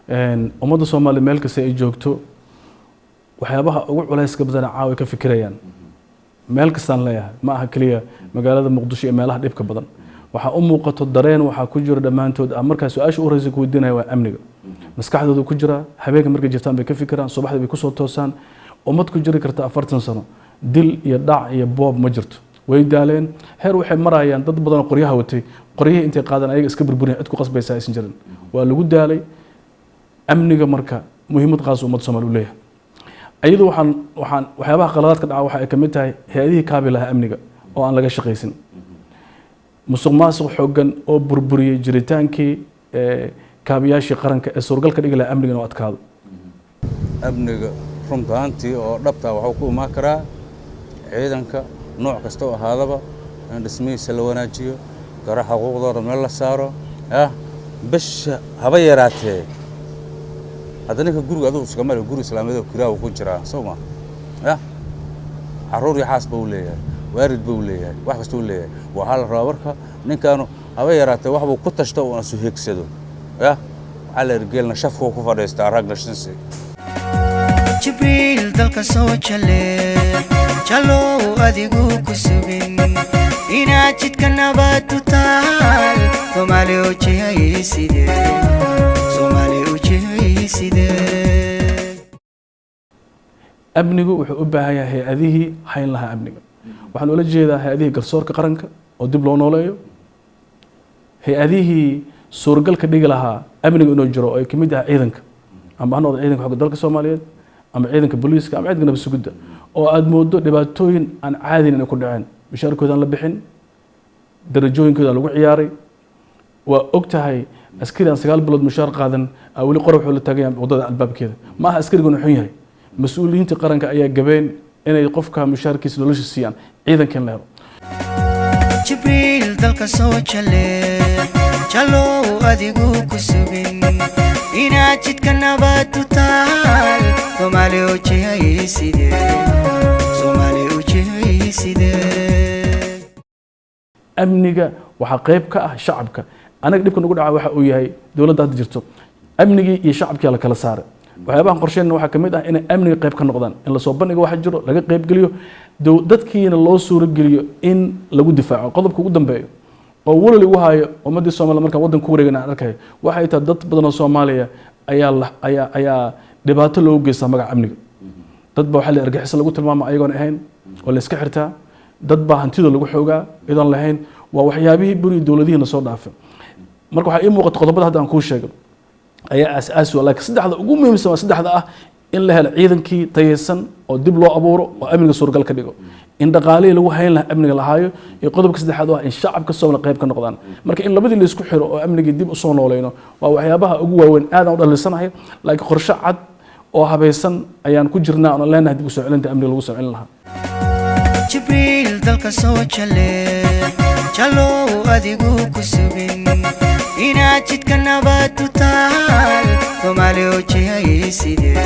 ummadda Soomaaliyeed meel kasta ay joogto waxyaabaha ugu culayska badan caawa ka fikirayaan meel kastaan leeyahay ma aha kaliya magaalada Muqdisho ee meelaha dhibka badan waxa u muuqato dareen waxa ku jira dhamaantood marka su'aasha u horeysa ku weydiinaya waa amniga maskaxdooda ku jira habeenka markay jirtaan bay ka fikiraan subaxdii bay ku soo toosaan ummad ku jiri karta 40 sano dil iyo dhac iyo boob ma jirto way daaleen heer waxay marayaan dad badan oo qoryaha watay qoryaha intay qaadan ayaga iska burburin cid ku qasbaysa aysan jirin waa lagu daalay amniga marka muhiimad qaas ummad Soomaaliyeed u leeyahay ayadu waxyaabaha qaladaadka dhaca waxa ay kamid tahay hay'adihii kaabilaha amniga oo aan laga shaqaysin musuqmaasuq xoogan oo burburiyay jiritaankii kaabiyaashii qaranka ee suurgalka dhigi lahaa amniga inuu adkaado amniga runtaantii oo dhabta waxa ku imaan karaa ciidanka nooc kasta oo ahaadaba in dhismihiisa la wanaajiyo gaar xuquuqdooda meel la saaro bisha haba yaraatee هذا جروج هذا وسكمل جروج إسلامي ده كراو كجرا سوما حروري حاسب بوليه وارد بوليه واحد بوليه وحال راورها نكانوا هواي يراته واحد وقطش تو ناس هيك سدو على رجالنا شافوا كفر يستعرقنا شنسي جبريل ذلك سوتشله شلو أديكو كسبين إنا جد كنا باتوتال ثمالي وجهي سيدي ثمالي وجهي سيدي أبنيجو وحبها هي هذه حين لها أبنيجو وحن ولا جيدا هذه قرصور كقرنك أو دبلون ولا يو هي هذه سورجل كديج لها أبنيجو نجرو أي كمية عيدنك أما أنا عيدنك حق دولك الصومالية أما عيدنك بوليس أما عيدنا بالسجودة أو أدمودو دباتوين عن عادي إنه كل عين بشاركوا ذا لبحين درجوين كذا لو عياري وأقتها أسكري أن سجال بلد مشارق هذا أو اللي قرب حول التجمع وضد الباب كذا ما أسكري يقولون حينها مسؤولين تقارن كأي جبين إن يقفك مشارك يسلولش السيان إذا كان له جبريل ذلك سوتشله شلو أديكو كسبين إنا جد كنا باتوتال ثمالي وجهي سيدي ثمالي وجهي سيدي أمنيك وحقيبك شعبك أنا قد يكون نقول عوا وياي دولة هذا جرتو أمنيك يشعبك على كلا صار وحيابان قرشين وحا كميد إن أمنيك قيب كنقدان إن لا صوبنيك واحد جرو لقى قيب قليو ددكي إن الله سور قليو إن لو دفاع قضبك قدام بايو أول اللي وهاي ومدي الصومال مركب ودن كورينا أركي وحي تدت بدنا الصومالية أيا دبات لو جيس مع أمنيك تدبوا حل أرجع حصل لقول الماما أيقون هين ولا سكحرتها تدبوا هنتيدو لقول حوجا إذا لهين ووحيابه بري دولدين صار ضعف marka waxa ii muuqato qodobada hadda aan ku sheego ayaa asaas walaal saddexda ugu muhiimsan waa saddexda in la helo ciidankii tayeysan oo dib loo abuuro oo amniga suurgal ka dhigo in dhaqaale lagu hayn lahaa amniga la haayo iyo qodobka saddexaad waa in shacabka Soomaaliya qayb ka noqdaan marka in labadii la isku xiro oo amniga dib u soo nooleeyno waa waxyaabaha ugu waaweyn aad u dhalisanahay laakiin qorshe cad oo habaysan ayaan ku jirnaa oo leenahay dib u soo celinta amniga lagu soo celin lahaa Jibril dalka soo chale chalo adigu kusubin ina jidka nabad u taal Soomaali u jihaysidee